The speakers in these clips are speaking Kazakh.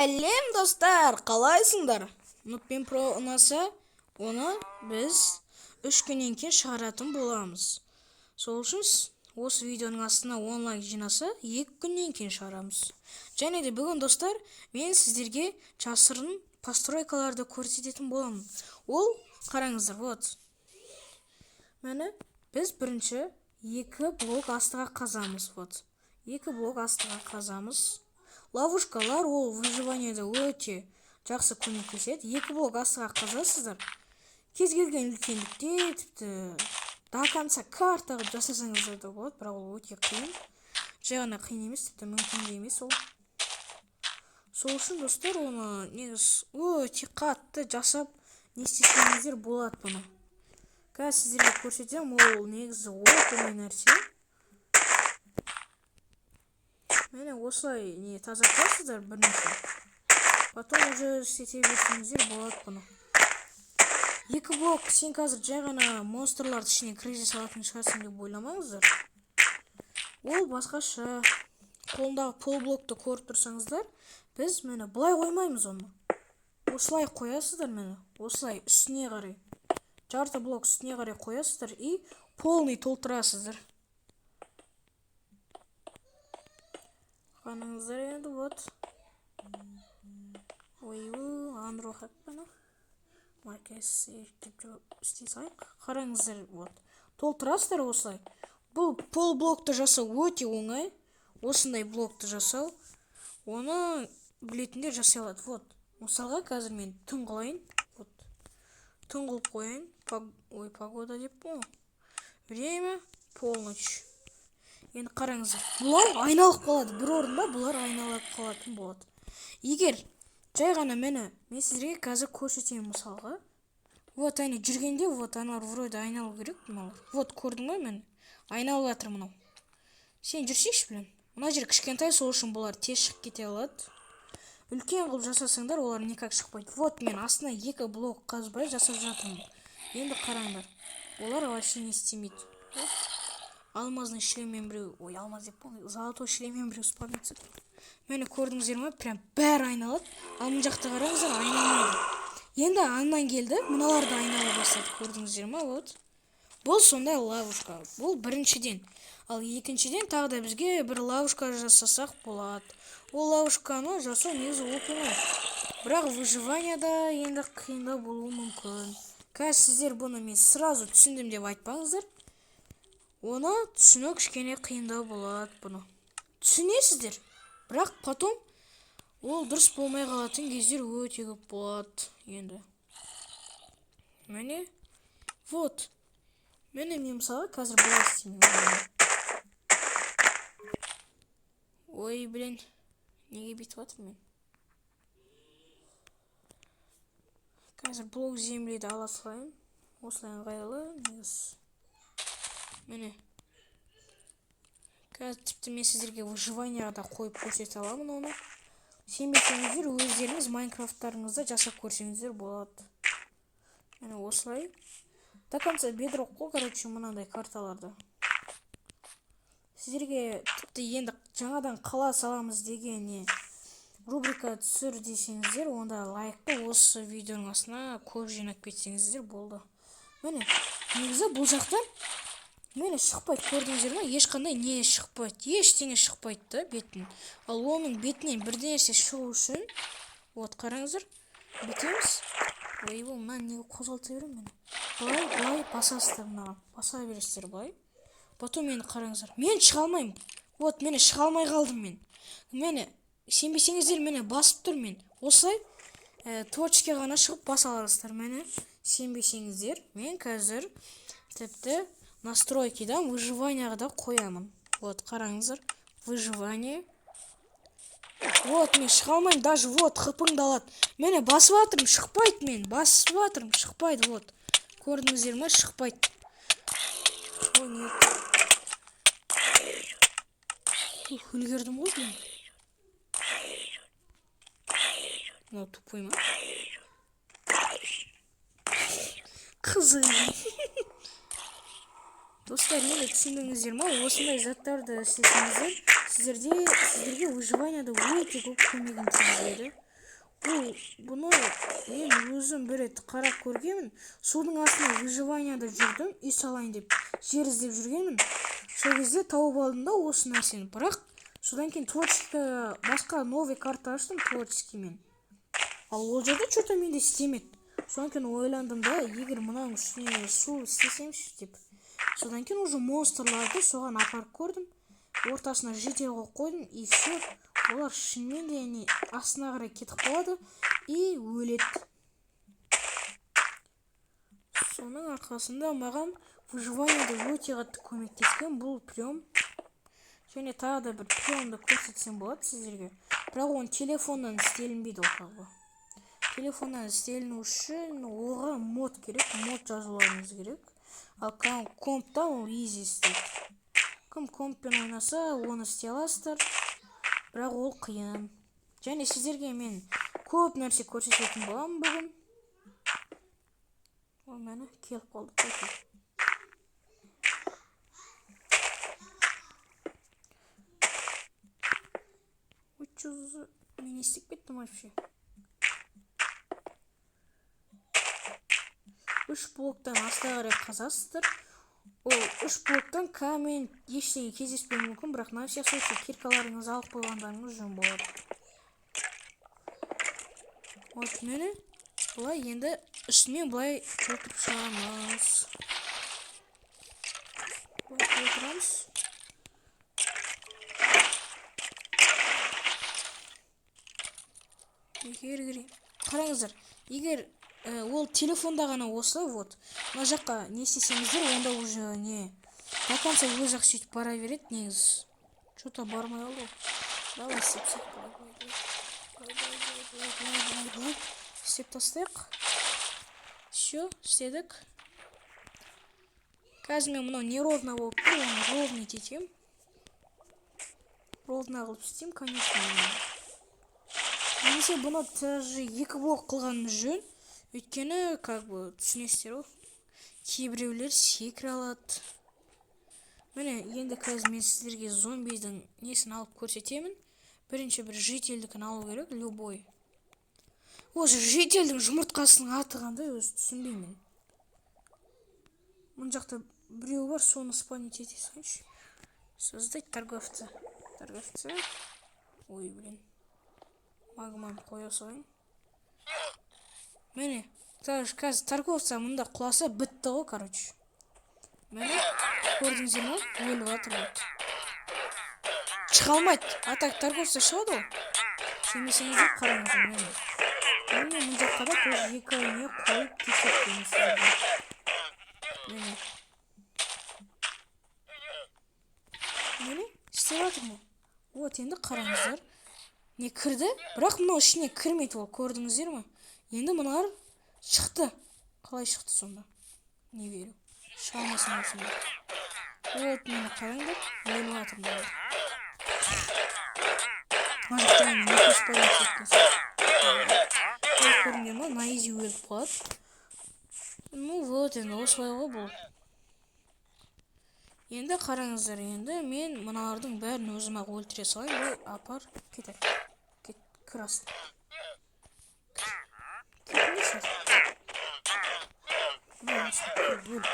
Сәлем достар, қалайсыңдар? Нутпен Pro ұнаса, оны біз 3 күннен кейін шығаратын боламыз. Сол үшін осы видеоның астына онлайн жинаса 2 күннен кейін шығарамыз. Және де бүгін достар, мен сіздерге жасырын постройкаларды көрсететін боламын. Ол, қараңыздар, вот. Мәні, біз бірінші 2 блок астыға қазамыз, вот. 2 блок астыға қазамыз. Ловушкалар ол выживаниеде өте жақсы көмектеседі. 2 блок астыға қазасыздар. Кез келген үлкендікте, тіпті до конца карта қылып жасасаңыздар да болады, бірақ ол өте қиын. Жай ғана қиын емес, тіпті мүмкін де емес ол. Сол үшін достар, оны негіз өте қатты жасап не істесеңіздер болады бұны. Қазір сіздерге көрсетемін, ол негізі өте оңай нәрсе. Мені осылай не тазартасыздар бірінші. Потом уже істете берсеңіздер болады бұны. 2 блок сен қазір жай ғана монстрларды ішіне кіргізе салатын шығарсың деп ойламаңыздар. Ол басқаша. Қолындағы полблокты көріп тұрсаңыздар, біз мені бұлай қоймаймыз оны. Осылай қоясыздар мені. Осылай үстіне қарай. Жарты блок үстіне қарай қоясыздар и полный толтырасыздар. Қаныңыздар енді, вот. Ой-ой, андро хақпана. Маркесі деп істей сайық. Қараңыздар, вот. Толтырасыздар осылай. Бұл пол блокты жасау өте оңай. Осындай блокты жасау. Оны білетіндер жасай алады, вот. Мысалға қазір мен түн қылайын. Вот. Түн қылып қояйын. Ой, погода деп бұл. Время полночь. Енді қараңыздар, бұлар айналып қалады. Бір орында бұлар айналып қалатын болады. Егер жай ғана мен сіздерге қазір көрсетейін мысалға. Вот әне жүргенде, вот аналар вроде айналу керек мыналар. Вот көрдің ғой мен айналып жатыр мынау. Сен жүрсейші білем. Мына жер кішкентай, сол үшін бұлар тез шығып кете алады. Үлкен қылып жасасаңдар, олар никак шықпайды. Вот мен астына 2 блок қазбай жасап жатырмын. Енді қараңдар. Олар вообще не істемейді. Алмазный шлеммен біреу, ой, алмаз деп бұл, золотой шлеммен біреу спавнится. Мені көрдіңіздер ме? Прям бәрі айналады. Ал мұн жақты қараңыздар, айналмайды. Енді аннан келді, мыналарды айнала бастады. Көрдіңіздер ме? Вот. Бұл сондай ловушка. Бұл біріншіден. Ал екіншіден тағы да бізге бір ловушка жасасақ болады. Ол ловушканы жасау негізі оңай. Бірақ выживанияда енді қиындау болуы мүмкін. Қазір сіздер бұны мен сразу түсіндім деп айтпаңыздар. Оны түсіну кішкене қиындау болады бұны. Түсінесіздер. Бірақ потом ол дұрыс болмай қалатын кездер өте көп болады енді. Міне. Вот. Міне мен мысалы қазір бұлай істеймін. Ой, блин. Неге бүйтіп жатыр мен? Қазір блок землиді ала салайын. Осылай ыңғайлы негіз. Міне. Қазір тіпті мен сіздерге выживанияға да қойып көрсете аламын оны. Сенбесеңіздер, өздеріңіз Майнкрафттарыңызда жасап көрсеңіздер болады. Міне осылай. До конца бедрок қой, короче, мынандай карталарды. Сіздерге тіпті енді жаңадан қала саламыз деген рубрика түсір десеңіздер, онда лайкты осы видеоның астына көп жинап кетсеңіздер болды. Міне, негізі бұл жақтан мені шықпайды, көрдіңіздер ме? Ешқандай не шықпайды, ештеңе шықпайды да бетін. Ал оның бетінен бірден нәрсе шығу үшін, вот қараңыздар, бітеміз. Ой, бұл мына неге қозғалта берем мен. Былай басасыздар мынаған, баса бересіздер былай. Потом мені қараңыздар, мен шыға алмаймын. Вот мені шыға алмай қалдым мен. Мені сенбесеңіздер, мені басып тұр мен. Осылай точке ғана шығып баса аласыздар мені. Сенбесеңіздер, мен қазір тіпті настройкидан выживанияға да қоямын. Вот, қараңыздар. Выживание. Вот, мен шыға алмаймын. Даже вот, қыпыңды алады. Мені басып атырым, шықпайды мен. Басып атырым, шықпайды. Вот. Көрдіңіздер ме? Шықпайды. Ой, не. Үлгердім ғой мен. Мынау тупой ма? Қызы. Достар, енді түсіндіңіздер ма? Осындай заттарды істесеңіздер, сіздерге выживанияда өте көп көмегін тигізеді. Бұны мен өзім бір рет қарап көргенмін. Судың астында выживанияда жүрдім, үй салайын деп жер іздеп жүргенмін. Сол кезде тауып алдым да осы нәрсені. Бірақ содан кейін творческий басқа новый карта аштым творческиймен. Ал ол жерде что-то менде істемеді. Содан кейін ойландым да, егер мынаның үстіне су істесемші деп. Содан кейін уже монстрларды соған апарып көрдім. Ортасына житель қойып қойдым, и все. Олар шынымен де яғни астына қарай кетіп қалады и өледі. Соның арқасында маған выживанияда өте қатты көмектескен бұл прием. Және тағы да бір приемды көрсетсем болады сіздерге. Бірақ оны телефоннан істелінбейді ол. Телефоннан істеліну үшін оған мод керек, мод жазуларыңыз керек. Ал компта ол easy істейді. Кім комппен ойнаса, оны істей аласыздар. Бірақ ол қиын. Және сіздерге мен көп нәрсе көрсететін боламын бүгін. Ол мені келіп қалды. 300 мен істеп кеттім вообще. 3 блоктан астыға қарай қазасыздар. Ол 3 блоктан камень ештеңе кездеспеуі мүмкін, бірақ на всех случай киркаларыңыз алып қойғандарыңыз жөн болады. Вот мені бұлай енді үстімен бұлай толтырып шығамыз. Бұлай толтырамыз. Қараңыздар, егер ол телефонда ғана осылай, вот мына жаққа не істесеңіздер, онда уже не до конца өз-ақ сөйтіп бара береді. Негіз что-то бармай алды. Давай істепсек. Істеп тастайық. Все, істедік. Қазір мен мынау неровно болып тұр, оны ровно етем. Ровно қылып істеймін, конечно. Немесе бұны даже 2 блок қылғанымыз жөн. Өйткені, как бы, түсінесіздер ғой. Кейбіреулер секіре алады. Міне, енді қазір мен сіздерге зомбидің несін алып көрсетемін. Бірінші бір жительдікін алу керек, любой. Осы жительдің жұмыртқасының аты қандай, өзі түсінбеймін. Мұн жақта біреу бар, соны спавнить ете салайыншы. Создать торговца. Торговца. Ой, блин. Магманы қоя салайын. Міне, қазір торговца мұнда құласа бітті ғой, короче. Міне, көрдіңіздер ме? Өліп жатыр болды. Шыға алмайды. Атак торговца шығады ғой. Сенбесеңіздер қараңыздар мені. Міне, мұн жаққа да тоже 2 не қойып кетеді сіздерге. Міне. Міне, істеп жатыр ма? Вот, енді қараңыздар. Не кірді? Бірақ мынау ішіне кірмейді ол, көрдіңіздер ме? Енді мұналар шықты. Қалай шықты сонда? Не беру. Шалмасын осында. Вот, мені қараңдар. Өліп жатырмын. Мажықтан нефес поймет сеткенсіз. Көріңдер ма? На изи өліп қалады. Ну вот, енді осылай ғой бұл. Енді қараңыздар, енді мен мыналардың бәрін өзім-ақ өлтіре салайын. Бұл апар, кетер. Кір асты. Кетіңдеші. Бұл асты, кір, өл.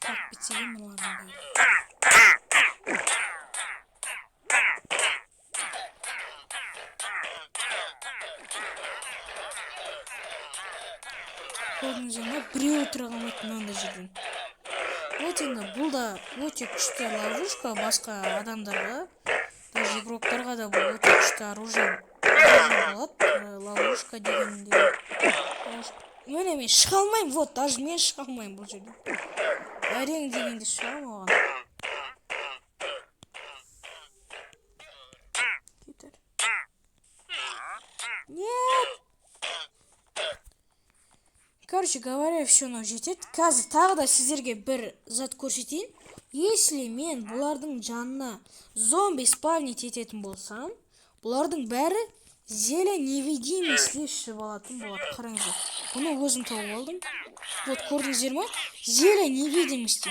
Так, бітсеген мыналардың бәрі. Көрдіңіздер ме? Біреу отыра қалмайды мынандай жерден. Вот енді бұл да өте күшті ловушка басқа адамдарға, даже игроктарға да бұл өте күшті оружие болады. Ловушка дегенде. Міне мен шыға алмаймын, вот даже мен шыға алмаймын бұл жерден. Әрең дегенде шығамын оған. Кетер. Нет! Короче говоря, все мынау жетеді. Қазір тағы да сіздерге бір зат көрсетейін. Если мен бұлардың жанына зомби спавнить ететін болсам, бұлардың бәрі зеле невидимости ішіп алатын болады. Қараңыздар. Бұны өзім тауып алдым. Вот көрдіңіздер ме? Зеле невидимости.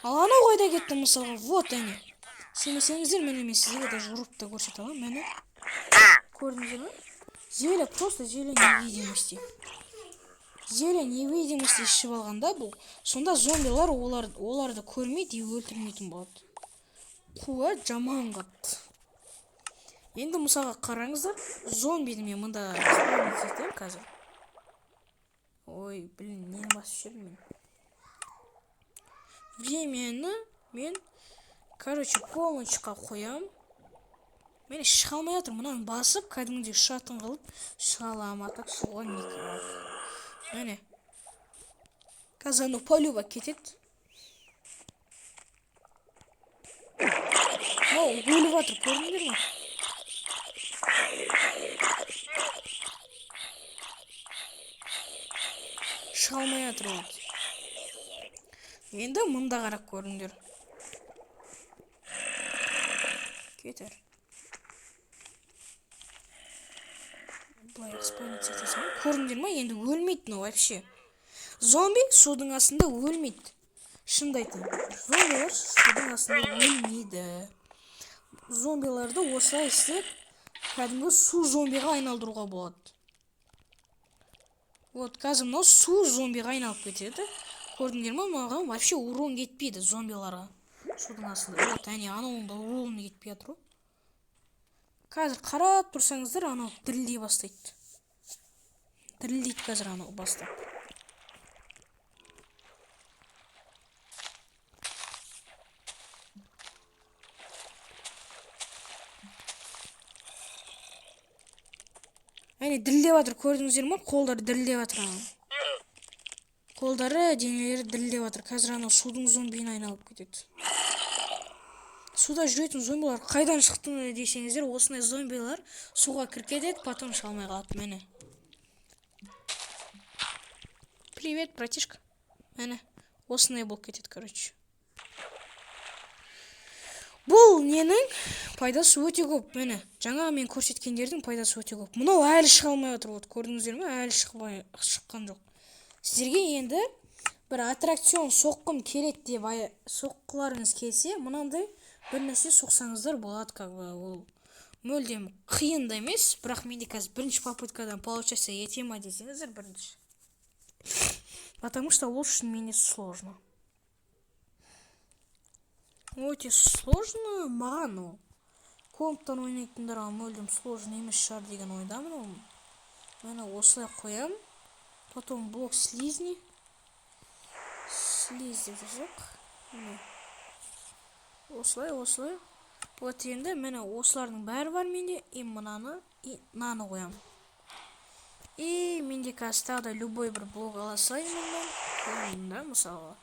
Ал анау қайда кетті мысалға? Вот әне. Сенбесеңіздер, мен сізге даже ұрып та көрсете аламын. Мәне. Көрдіңіздер ме? Зеля просто зеля невидимости. Зеля невидимости ішіп алғанда бұл. Сонда зомбилар оларды көрмейді и өлтірмейтін болады. Қуа жаман қатты. Енді мысалға қараңыздар, зомбиді мен мұнда спаунететем қазір. Ой, блин, нені басып жүрмін мен. Времені мен, короче, полночқа қоям. Мен шыға алмай жатыр, мұнан басып, кәдімгідей шатын қылып, шыға аламын, атақ шығуға никак. Мәне. Қазір анау полюба кетеді. Ау, өліп жатыр, көрдіңдер ме? Шыға алмай жатыр ол. Енді мұнда қарап көріңдер. Кетер. Бұлай экспонент сетесің. Көріңдер ма? Енді өлмейді вообще. Зомби судың астында өлмейді. Шынды айтайын. Зомбилар судың астында өлмейді. Зомбиларды осылай істеп, кәдімгі су зомбиға айналдыруға болады. Вот, қазір мынау су зомбиға айналып кетеді. Көрдіңдер ме? Маған вообще урон кетпейді зомбиларға. Судың астында. Вот, әне анауында урон кетпей жатыр. Қазір қарап тұрсаңыздар, анау дірілдей бастайды. Дірілдейді қазір анау бастап. Әне дірілдеп жатыр, көрдіңіздер ме? Қолдары дірілдеп жатыр анау. Қолдары, денелері дірілдеп жатыр. Қазір анау судың зомбиіне айналып кетеді. Суда жүретін зомбилар қайдан шықты десеңіздер, осындай зомбилар суға кіріп, потом шыға алмай қалады. Міне. Привет, братишка. Міне. Осындай болып кетеді, короче. Бұл ненің пайдасы өте көп. Міне. Жаңа мен көрсеткендердің пайдасы өте көп. Мынау әлі шыға алмай жатыр. Көрдіңіздер ме? Әлі шыққан жоқ. Сіздерге енді бір аттракцион соққым келеді деп соққыларыңыз келсе, мынандай бір нәрсе соқсаңыздар болады, как бы ол мүлдем қиын да емес, бірақ менде қазір бірінші попыткадан получается ете ма десеңіздер бірінші. Потому что ол шынымен сложно. Өте сложно маған ол. Комптан ойнайтындарға мүлдем сложно емес шығар деген ойдамын. Мен осылай қоям. Потом блок слизни. Слизни жоқ. Осылай. Вот енді мені осылардың бәрі бар менде. И мынаны, и мынаны қоям. И менде қазір тағы да любой бір блок ала салайын мұндан. Да, мысалы.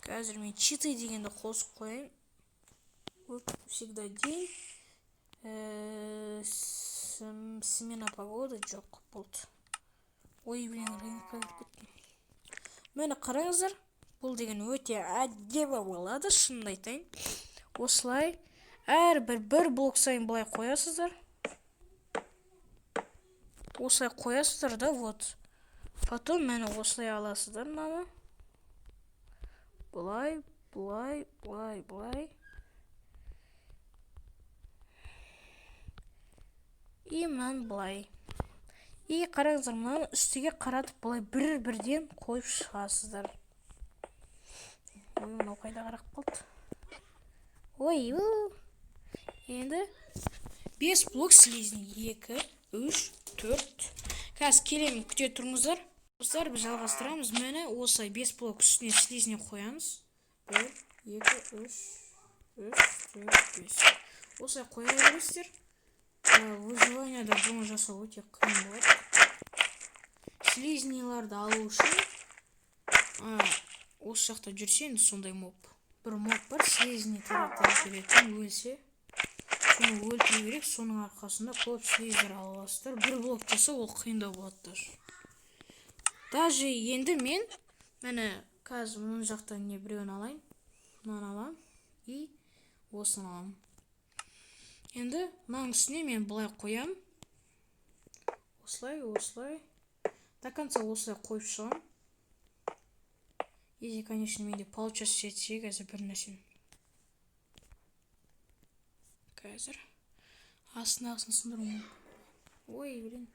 Қазір мен читы дегенді қосып қояйын. Вот всегда день. Смена погоды жоқ болды. Ой, блин, рынок кеттім. Мені қараңыздар. Бұл деген өте әдемі болады, шынымды айтайын. Осылай әрбір бір блок сайын былай қоясыздар. Осылай қоясыздар да, вот. Потом мені осылай аласыздар мынаны. Былай. И мынаны былай. И қараңыздар, мынаны үстіге қаратып былай бір-бірден қойып шығасыздар. Мынау қайда қарап қалды? Ой, енді 5 блок слизни. 2, 3, 4. Қазір келемін, күте тұрыңыздар. Достар, біз жалғастырамыз. Мені осылай 5 блок үстіне слизни қоямыз. 1, 2, 3, 4, 5. Осылай қоя бересіздер. Выживанияда бұны жасау өте қиын болады. Слизниларды алу үшін осы жақта жүрсе, сондай моб. Бір моб бар, слизни тарап жүретін, өлсе. Соны өлтіру керек, соның арқасында көп слизнер аласыздар. Бір блок жасау ол қиындау болады даже. Даже енді мен, мені қазір мұны жақтан не біреуін алайын. Мынаны алам и осыны алам. Енді мынаның үстіне мен былай қоям. Осылай. До конца осылай қойып шығам. Если, конечно, менде получается жетсе, қазір бір нәрсен. Қазір астын сындырмын. Ой, блин.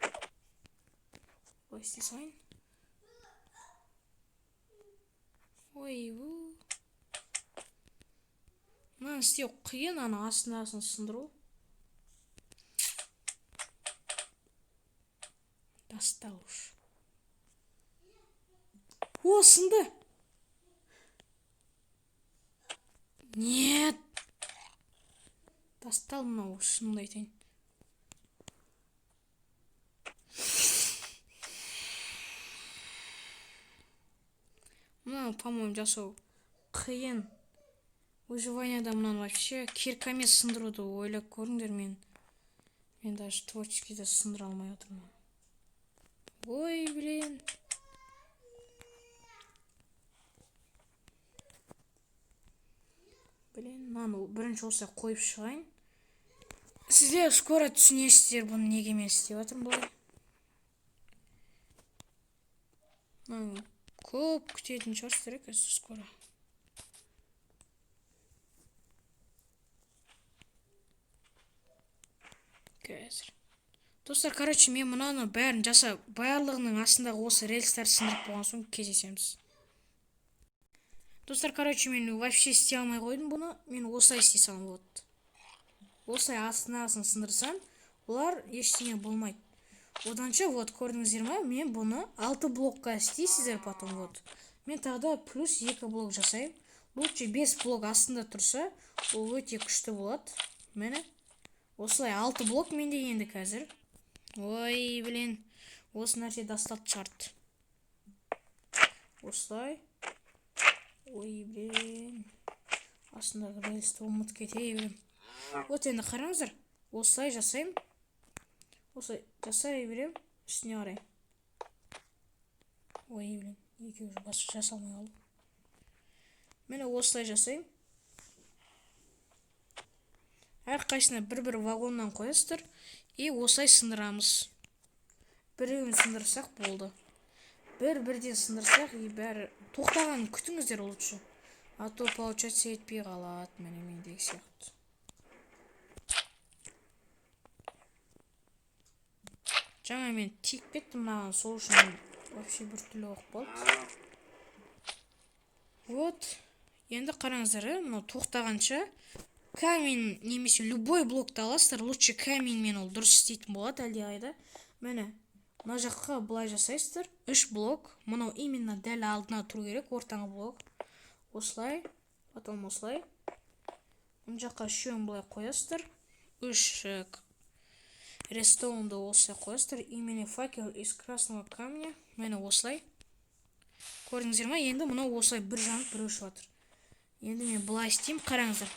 Ой, істей салайын. Ой, мынаны істеу қиын, ана астын сындыру. Достал уж. О, сынды. Нет. Достал мынау, шынымды айтайын. Мынау, по-моему, жасау қиын. Выживанияда мынаны вообще киркамен сындыруды ойлап көріңдер. Мен даже творчески сындыра алмай отырмын. Ой, блин. Мынаны бірінші осылай қойып шығайын. Сіздер скоро түсінесіздер бұны неге мен істеп жатырмын бұлай. Көп күтетін шығарсыздар қазір скоро. Қазір. Достар, короче, мен мынаны бәрін жасап, барлығының астындағы осы рельстар сындырып болған соң кездесеміз. Достар, короче, мен вообще істей алмай қойдым бұны. Мен осылай істей салам, вот. Осылай астына сындырсам, олар ештеңе болмайды. Оданша, вот, көрдіңіздер ме? Мен бұны 6 блокқа істейсіздер потом, вот. Мен тағда плюс 2 блок жасайым. Лучше 5 блок астында тұрса, ол өте күшті болады. Мені. Осылай 6 блок менде енді қазір. Ой, блин. Осы нәрсе достатты шарт. Осылай. Ой, блин. Астындағы рельсті ұмытып кетейін. Вот енді қараңыздар. Осылай жасайым. Осылай жасай берем. Үстіне қарай. Ой, блин. Екеуі басқа жасалмай қалды. Мені осылай жасайым. Әрқайсына бір вагоннан қоясыздар. И осылай сындырамыз. Біреуін сындырсақ болды. Бірден сындырсақ, и бәрі тоқтаған күтіңіздер лучше. А то получается етпей қалады, мендегі сияқты. Жаңа мен тиіп кеттім, маған сол үшін вообще бір түрлі оқып болды. Вот. Енді қараңыздар, мынау тоқтағанша камень немесе любой блокты аласыздар, лучше каменьмен ол дұрыс істейтін болады әлдеқайда. Міне, мына жаққа былай жасайсыздар. 3 блок. Мынау именно дәл алдына тұру керек, ортаңғы блок. Осылай, потом осылай. Мына жаққа үшеуін былай қоясыздар. 3 рестоунды осылай қоясыздар. Именно факел из красного камня. Міне осылай. Көрдіңіздер ме? Енді мынау осылай бір жанып бір өшіп жатыр. Енді мен былай істеймін, қараңыздар.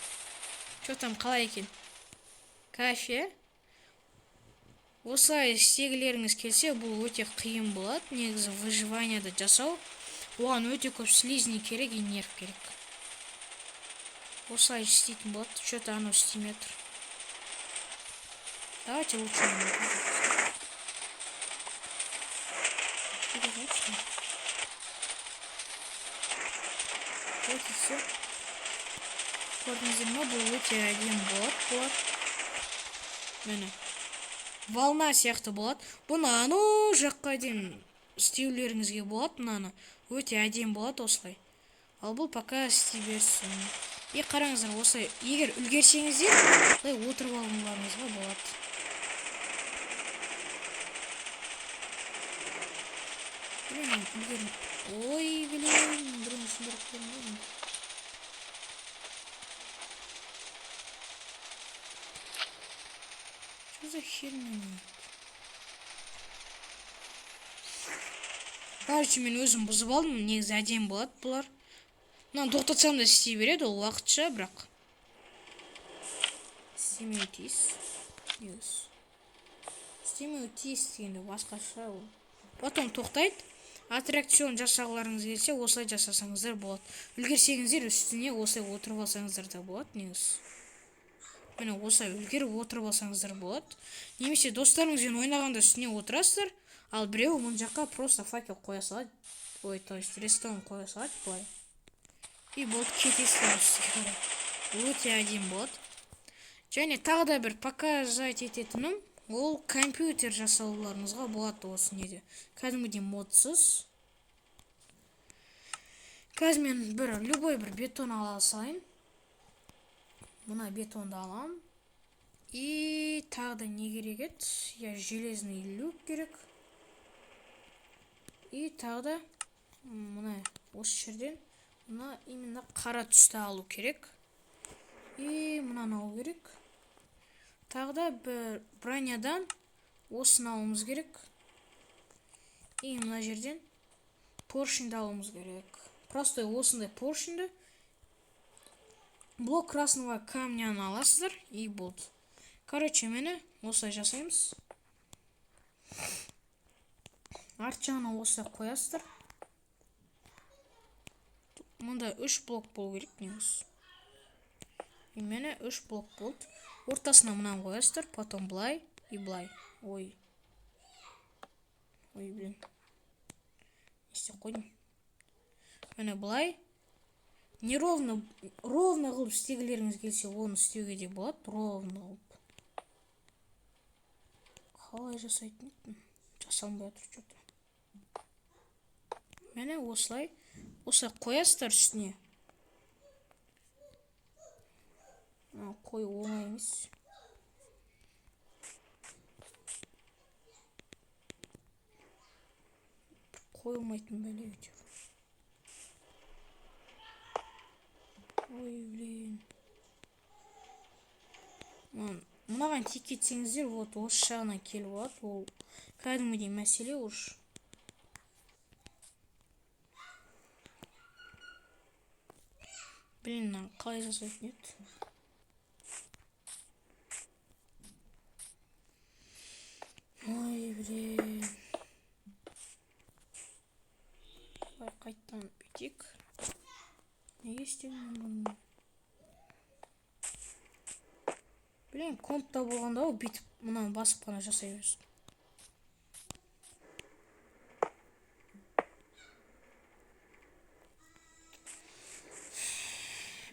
Что там қалай екен? Кафе. Осылай істегілеріңіз келсе, бұл өте қиын болады. Негізі выживанияда жасау. Оған өте көп слизни керек и нерв керек. Осылай істейтін болады. Что-то анау істемей тұр. Давайте лучше. Вот и все. Көрдіңіздер ме, бұл өте әдемі болады. Міне. Волна сияқты болады. Бұны анау жаққа дейін істеулеріңізге болады. Мынаны өте әдемі болады осылай. Ал бұл пока істей берсін. И қараңыздар, осылай егер үлгерсеңіздер, осылай отырып алуларыңызға болады. Ой, блин, бірін сындырып көрмедім. Что за херня? Короче, мен өзім бұзып алдым. Негізі әдемі болады бұлар. Мынаны тоқтатсам да істей береді, ол уақытша, бірақ істемеу тиіс. Істемеу тиіс дегенде басқаша ол. Потом тоқтайды. Аттракцион жасағыларыңыз келсе, осылай жасасаңыздар болады. Үлгерсеңіздер үстіне осылай отырып алсаңыздар да болады, негізі. міне осылай үлгеріп отырып алсаңыздар болады. Немесе достарыңызбен ойнағанда үстіне отырасыздар, ал біреуі мына жаққа просто факел қоя салады. Ой, то есть рестон қоя салады былай. И болды, кетесіздер. Өте әдемі болады. Және тағы да бір показать ететінім, ол компьютер жасауларыңызға болады осы неде. Кәдімгідей модсыз. Қазір мен любой бір бетон ала салайын. Мына бетонды алам. И тағы да не керек еді? Я железный люк керек. И тағы да мына осы жерден мына именно қара түсті алу керек. И мынаны алу керек. Тағы да бір бронядан осыны алуымыз керек. И мына жерден поршеньді алуымыз керек. Просто осындай поршеньді блок красного камняны аласыздар и болды. Короче, мені осылай жасаймыз. Арт жағына осылай қоясыздар. Мұнда 3 блок болу керек негізі. И мені 3 блок болды. Ортасына мынаны қоясыздар, потом былай и былай. Ой, блин. Істеп қойдым. Мені былай. Неровно қылып істегілеріңіз келсе, оны істеуге де болады, ровно қылып. Қалай жасайтын еді? Жасалынбай отыр что-то. Мені осылай қоясыздар үстіне. Қой оңай емес. Қойылмайтын бәле өте. Ой, блин. Мынаған тек кетсеңіздер, вот осы жағына келіп алады. Ол кәдімгідей мәселе уж. Блин, қалай жасайтын еді? Ой, блин. Қайттан бүйтейік. Неге істедім бұны? Блин, компта болғанда ол бүйтіп мұнан басып қана жасай берсін.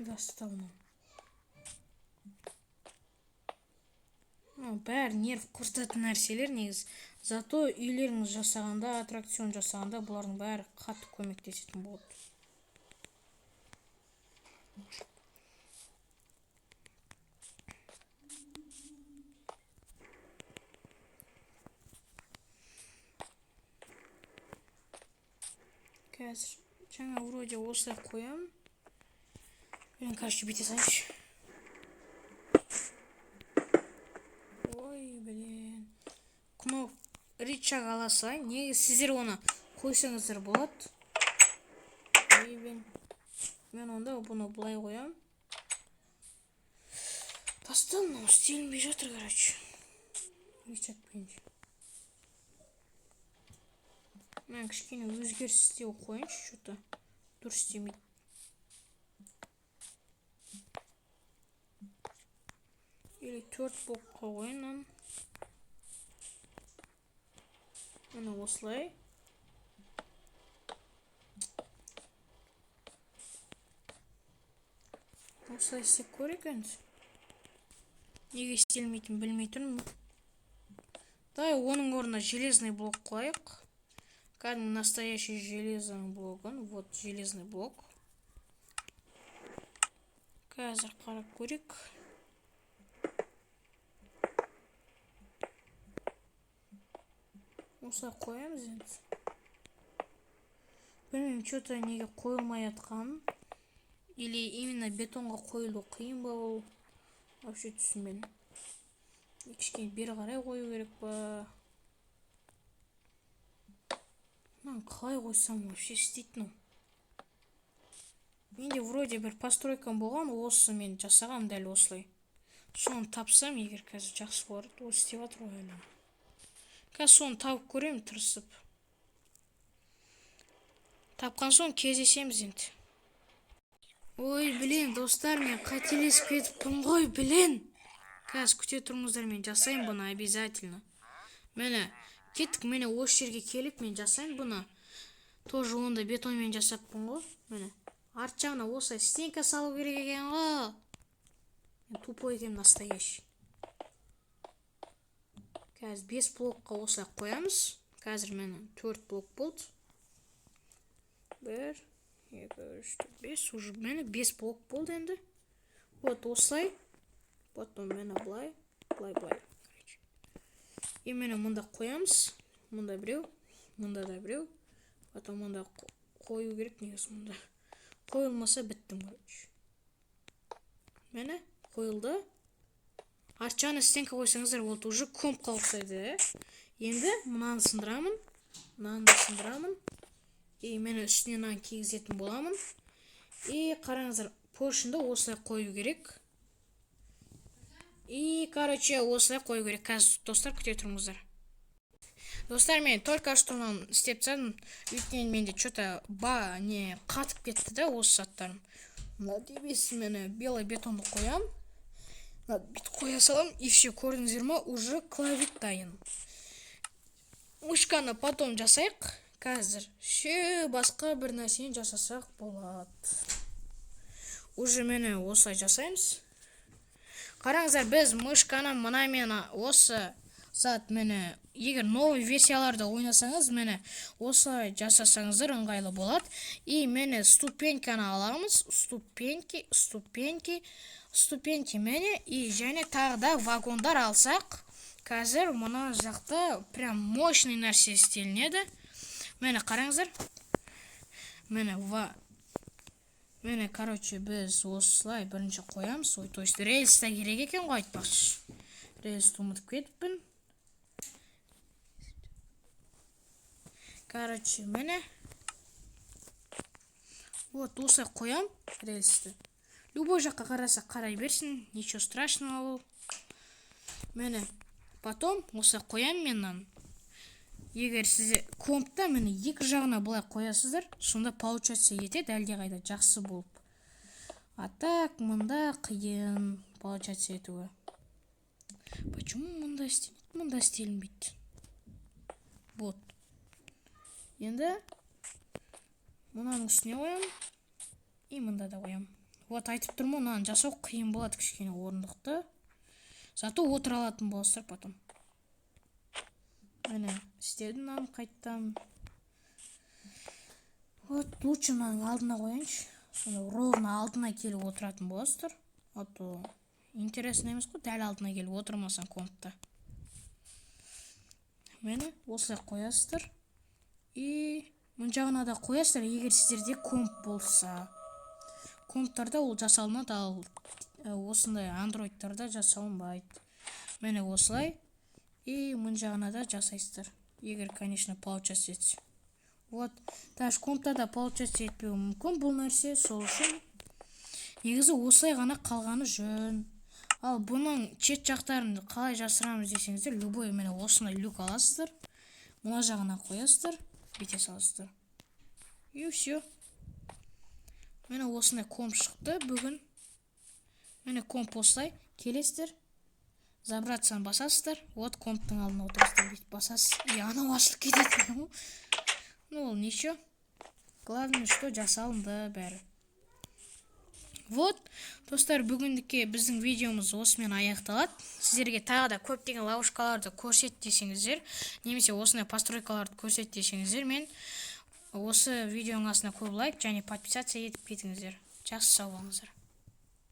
Доставно. Бәрі нерв құртатын нәрселер негізі. Зато үйлеріңіз жасағанда, аттракцион жасағанда бұлардың бәрі қатты көмектесетін болады. Қазір жаңа вроде осылай қоям. Блин, короче, бүйте салайыншы. Ой, блин. Кноп рычаг ала салайын. Неге сіздер оны қойсаңыздар болады. Ой, блин. Мен онда бұны былай қоям. Тастан, но істелінбей жатыр, короче. Рычаг пенде. Мен кішкене өзгеріс істеу қойыншы, что-то дұрыс істемейді. Или 4 блокқа қойынам. Мына осылай. Осылай істеп көрейік енді. Неге істелмейтін білмейтінмін. Дай оның орнына железный блок қойық. Кәдімгі настоящий железный блогын. Вот железный блок. Қазір қарап көрейік. Осылай қоямыз енді. Білмеймін, что-то неге қойылмай атқан. Или именно бетонға қойылу қиын ба ол. Вообще түсінбедім. Кішкене бері қарай қою керек па. Қалай қойсам вообще істейтін. Менде вроде бір постройкам болған, осы мен жасағам дәл осылай. Соны тапсам, егер қазір жақсы болады, осы істеп жатыр ғой әлі. Қазір соны тауып көрем, тырысып. Тапқан соң кездесеміз енді. Ой, блин, достар, мен қателесіп кетіппін ғой, блин. Қазір күте тұрыңыздар, мен жасайын бұны обязательно. Мені кеттік, мені осы жерге келіп мен жасайын бұны. Тоже онда бетонмен жасаппын ғой. Мені арт жағына осылай стенка салу керек екен ғой. Мен тупой екенмін настоящий. Қазір 5 блокқа осылай қоямыз. Қазір мені 4 блок болды. 1, 2, 3, 4, 5. Уже мені 5 блок болды енді. Вот осылай. Потом мені былай. И мені мұнда қоямыз. Мұнда біреу. Мұнда да біреу. Потом мұнда қою керек, негізі мұнда. Қойылмаса біттім, короче. Мені қойылды. Арт жағына стенка қойсаңыздар, вот уже компқа ұқсайды. Енді мынаны сындырамын. И мені үстіне нан кигізетін боламын. И қараңыздар, поршынды осылай қою керек. И, короче, осылай қою керек. Қазір, достар, күте тұрыңыздар. Достар, мен только что істеп тастадым. Өйткені менде что-то қатып кетті да осы заттарым. Надеюсь, мені белый бетонды қоям. Бүйтіп қоя салам, и все, көрдіңіздер ма, уже клавик дайын. Мышканы потом жасайық. Қазір басқа бір нәрсені жасасақ болады. Уже мені осылай жасаймыз. Қараңыздар, біз мышканы мұнамен осы зат мені, егер новый версияларды ойнасаңыз, мені осылай жасасаңыздар ыңғайлы болады. И мені ступеньканы аламыз. Ступеньки мені, и және тағы да вагондар алсақ, қазір мұна жақта прям мощный нәрсе істелінеді. Мені қараңыздар. Мені, короче, біз осылай бірінші қоямыз. То есть рельста керек екен ғой, айтпақшы. Рельсті ұмытып кетіппін. Короче, мені вот осылай қоям рельсті. Любой жаққа қараса қарай берсін, ничего страшного ол. Мені потом осылай қоям меннан. Егер сізде компта мені екі жағына бұлай қоясыздар, сонда получаться етеді, әлде қайда жақсы болып. А так, мұнда қиын получаться етуі. Почему мұнда істелінбейді? Мұнда істелінбейді. Вот. Енді мұнаның үстіне қоям. И мұнда да қоям. Вот айтып тұрмын, мұнаны жасау қиын болады, кішкене орындықты. Зато отыра алатын боласыздар потом. Мені істедім мынаны қайттам. Вот лучше мынаның алдына қояйыншы. Сонда ровно алдына келіп отыратын боласыздар. А то интересно емес қой, дәл алдына келіп отырмасаң компта. Мені осылай қоясыздар. И мұн жағына да қоясыздар, егер сіздерде комп болса. Комптарда ол жасалынады, ал осындай андроидтарда жасалынбайды. Мені осылай. И мұн жағына да жасайсыздар. Егер, конечно, получаться етсе. Вот, даже комптарда получаться етпеуі мүмкін бұл нәрсе, сол үшін. Негізі осылай ғана қалғаны жөн. Ал бұның чет жақтарын қалай жасырамыз десеңіздер, любой мені осындай люк аласыздар. Мұна жағына қоясыздар, бете саласыздар. И все. Мені осындай комп шықты бүгін. Мені комп осылай келесіздер. Забраться басасыздар. Вот комптың алдына отырасыздар, бүйтіп басасыз. И анау ашылып кетеді. Ну, ничего. Главное, что жасалынды бәрі. Вот, достар, бүгіндікке біздің видеомыз осымен аяқталады. Сіздерге тағы да көптеген ловушкаларды көрсет десеңіздер, немесе осындай постройкаларды көрсет десеңіздер, мен осы видеоның астына көп лайк және подписация етіп кетіңіздер. Жақсы сау болыңыздар.